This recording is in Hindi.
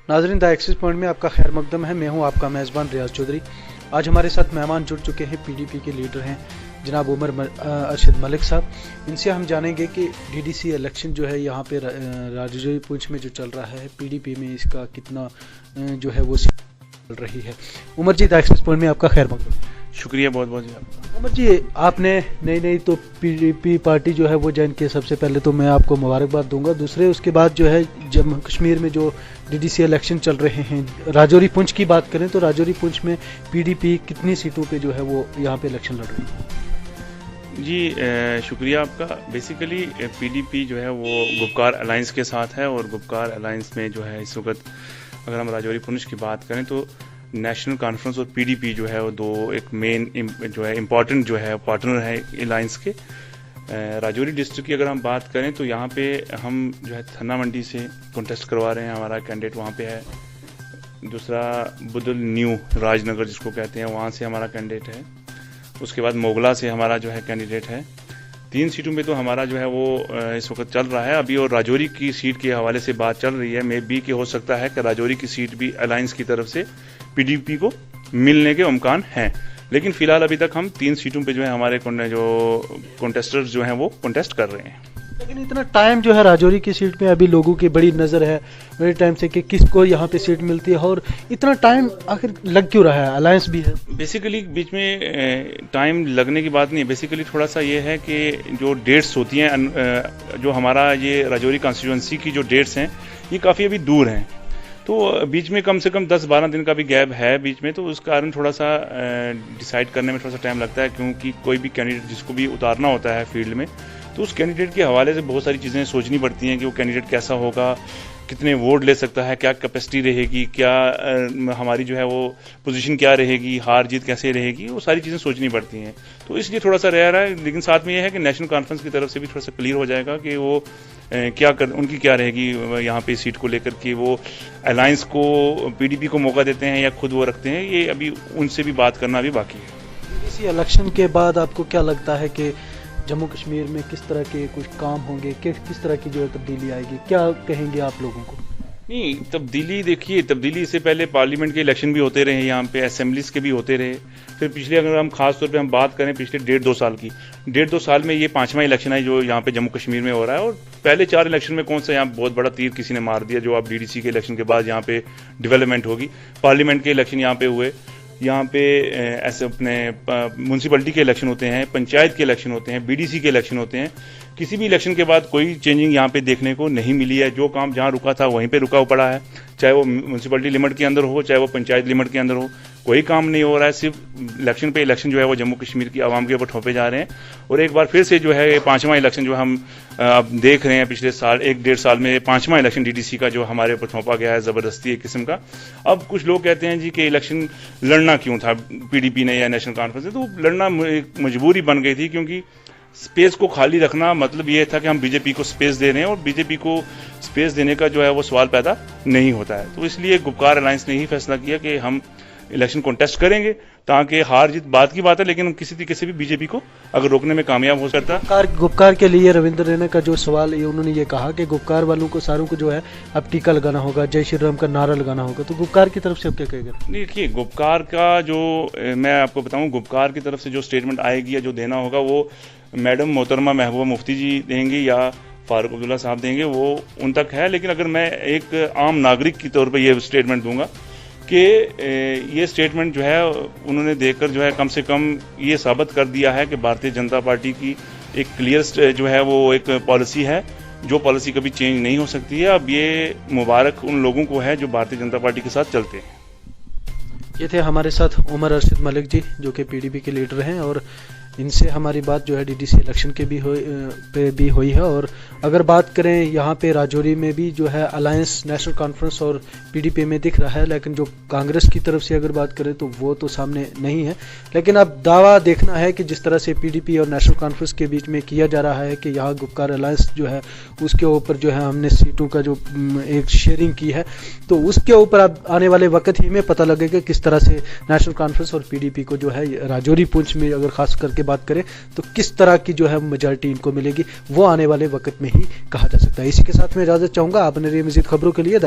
नाजरीन, द एक्सिस पॉइंट में आपका खैर मकदम है। मैं हूं आपका मेज़बान रियाज चौधरी। आज हमारे साथ मेहमान जुड़ चुके हैं, पीडीपी के लीडर हैं जनाब उमर अरशद मलिक साहब। इनसे हम जानेंगे कि डीडीसी इलेक्शन जो है यहाँ पे राजौरी पुंछ में जो चल रहा है, पीडीपी में इसका कितना जो है वो चल रही है। उमर जी, द एक्सिस पॉइंट में आपका खैर मकदम। शुक्रिया बहुत बहुत जी आपका। उमर जी, आपने नई तो पीडीपी पार्टी जो है वो ज्वाइन की। सबसे पहले तो मैं आपको मुबारकबाद दूंगा। दूसरे उसके बाद जो है जम्मू कश्मीर में जो डीडीसी इलेक्शन चल रहे हैं, राजौरी पुंछ की बात करें तो राजौरी पुंछ में पीडीपी कितनी सीटों पे जो है वो यहाँ पे इलेक्शन लड़ रही है? जी शुक्रिया आपका। बेसिकली पीडीपी जो है वो गुपकार अलायंस के साथ है और गुपकार अलायंस में जो है इस वक्त अगर हम राजौरी पुंछ की बात करें तो नेशनल कॉन्फ्रेंस और पीडीपी जो है वो दो एक मेन जो है इम्पॉर्टेंट जो है पार्टनर है अलायंस के। राजौरी डिस्ट्रिक्ट की अगर हम बात करें तो यहाँ पे हम जो है थन्ना मंडी से कॉन्टेस्ट करवा रहे हैं। हमारा कैंडिडेट वहाँ पे है। दूसरा बुदल न्यू राजनगर जिसको कहते हैं, वहाँ से हमारा कैंडिडेट है। उसके बाद मोगला से हमारा जो है कैंडिडेट है। 3 सीटों में तो हमारा जो है वो इस वक्त चल रहा है अभी। और राजौरी की सीट के हवाले से बात चल रही है। मे बी कि हो सकता है कि राजौरी की सीट भी अलायंस की तरफ से पीडीपी को मिलने के इम्कान हैं। लेकिन फिलहाल अभी तक हम 3 सीटों पे जो है हमारे जो कॉन्टेस्टर्स जो हैं वो कॉन्टेस्ट कर रहे हैं। लेकिन इतना टाइम जो है राजौरी की सीट में अभी लोगों की बड़ी नज़र है बड़े टाइम से कि किसको यहाँ पे सीट मिलती है, और इतना टाइम आखिर लग क्यों रहा है? अलायंस भी है। बेसिकली बीच में टाइम लगने की बात नहीं है। बेसिकली थोड़ा सा ये है कि जो डेट्स होती हैं, जो हमारा ये राजौरी कॉन्स्टिट्यूंसी की जो डेट्स हैं ये काफ़ी अभी दूर हैं। तो बीच में कम से कम 10-12 दिन का भी गैप है बीच में। तो उस कारण थोड़ा सा डिसाइड करने में थोड़ा सा टाइम लगता है, क्योंकि कोई भी कैंडिडेट जिसको भी उतारना होता है फील्ड में तो उस कैंडिडेट के हवाले से बहुत सारी चीज़ें सोचनी पड़ती हैं कि वो कैंडिडेट कैसा होगा, कितने वोट ले सकता है, क्या कैपेसिटी रहेगी, क्या हमारी जो है वो पोजीशन क्या रहेगी, हार जीत कैसे रहेगी, वो सारी चीज़ें सोचनी पड़ती हैं। तो इसलिए थोड़ा सा रह रहा है। लेकिन साथ में ये है कि नेशनल कॉन्फ्रेंस की तरफ से भी थोड़ा सा क्लियर हो जाएगा कि वो उनकी क्या रहेगी यहाँ पे सीट को लेकर के। वो अलायंस को पीडीपी को मौका देते हैं या खुद वो रखते हैं, ये अभी उनसे भी बात करना अभी बाकी है। इसी इलेक्शन के बाद आपको क्या लगता है कि जम्मू कश्मीर में किस तरह के कुछ काम होंगे, किस तरह की जो तब्दीली आएगी? क्या कहेंगे आप लोगों को? नहीं, तब्दीली देखिए, तब्दीली इससे पहले पार्लियामेंट के इलेक्शन भी होते रहे, यहाँ पे असेंबलीज के भी होते रहे। फिर पिछले अगर हम खास तौर पे हम बात करें पिछले 1.5-2 साल की, 1.5-2 साल में ये 5वां इलेक्शन है जो यहाँ पे जम्मू कश्मीर में हो रहा है। और पहले 4 इलेक्शन में कौन सा यहाँ बहुत बड़ा तीर किसी ने मार दिया जो अब डीडीसी के इलेक्शन के बाद यहाँ पे डेवलपमेंट होगी। पार्लियामेंट के इलेक्शन यहाँ पे हुए, यहाँ पे ऐसे अपने म्यूनसिपलिटी के इलेक्शन होते हैं, पंचायत के इलेक्शन होते हैं, बीडीसी के इलेक्शन होते हैं। किसी भी इलेक्शन के बाद कोई चेंजिंग यहाँ पे देखने को नहीं मिली है। जो काम जहाँ रुका था वहीं पे रुका पड़ा है, चाहे वो म्यूनसिपलिटी लिमिट के अंदर हो, चाहे वो पंचायत लिमिट के अंदर हो, कोई काम नहीं हो रहा है। सिर्फ इलेक्शन पे इलेक्शन जो है वो जम्मू कश्मीर की आवाम के ऊपर थोपे जा रहे हैं। और एक बार फिर से जो है ये 5वां इलेक्शन जो हम अब देख रहे हैं, पिछले साल 1-1.5 साल में 5वां इलेक्शन डीडीसी का जो हमारे ऊपर थोपा गया है ज़बरदस्ती एक किस्म का। अब कुछ लोग कहते हैं जी कि इलेक्शन लड़ना क्यों था पीडीपी ने या नेशनल कॉन्फ्रेंस ने? तो लड़ना मजबूरी बन गई थी, क्योंकि स्पेस को खाली रखना मतलब ये था कि हम बीजेपी को स्पेस दे रहे हैं, और बीजेपी को स्पेस देने का जो है वो सवाल पैदा नहीं होता है। तो इसलिए गुपकार अलायंस ने ही फैसला किया कि हम इलेक्शन कॉन्टेस्ट करेंगे, ताकि हार जीत बात की बात है, लेकिन हम किसी तरीके से भी बीजेपी को अगर रोकने में कामयाब हो सकता। गुपकार के लिए रविंद्र रैना का जो सवाल है, उन्होंने ये कहा कि गुपकार वालों को सारों को जो है अब टीका लगाना होगा, जय श्री राम का नारा लगाना होगा। तो गुपकार की तरफ से अब क्या कहेगा? देखिए, गुपकार का जो मैं आपको बताऊं, गुपकार की तरफ से जो स्टेटमेंट आएगी या जो देना होगा वो मैडम मोहतरमा महबूबा मुफ्ती जी देंगी या फारूक अब्दुल्ला साहब देंगे, वो उन तक है। लेकिन अगर मैं एक आम नागरिक के तौर पे ये स्टेटमेंट दूंगा कि ये स्टेटमेंट जो है उन्होंने देकर जो है कम से कम ये साबित कर दिया है कि भारतीय जनता पार्टी की एक क्लियर जो है वो एक पॉलिसी है, जो पॉलिसी कभी चेंज नहीं हो सकती है। अब ये मुबारक उन लोगों को है जो भारतीय जनता पार्टी के साथ चलते हैं। ये थे हमारे साथ उमर अरशद मलिक जी, जो कि पीडीपी के लीडर हैं, और इनसे हमारी बात जो है डीडीसी इलेक्शन के पे भी हुई है। और अगर बात करें यहाँ पे राजौरी में भी जो है अलायंस नेशनल कॉन्फ्रेंस और पीडीपी में दिख रहा है, लेकिन जो कांग्रेस की तरफ से अगर बात करें तो वो तो सामने नहीं है। लेकिन अब दावा देखना है कि जिस तरह से पीडीपी और नेशनल कॉन्फ्रेंस के बीच में किया जा रहा है कि यहाँ गुपकार अलायंस जो है उसके ऊपर जो है हमने सीटों का जो एक शेयरिंग की है, तो उसके ऊपर अब आने वाले वक्त ही में पता लगेगा किस तरह से नेशनल कॉन्फ्रेंस और पीडीपी को जो है राजौरी पुंछ में अगर खास करके बात करें तो किस तरह की जो है मेजॉरिटी इनको मिलेगी, वो आने वाले वक्त में ही कहा जा सकता है। इसी के साथ मैं इजाजत चाहूंगा। आप बने रहिए मजीद खबरों के लिए।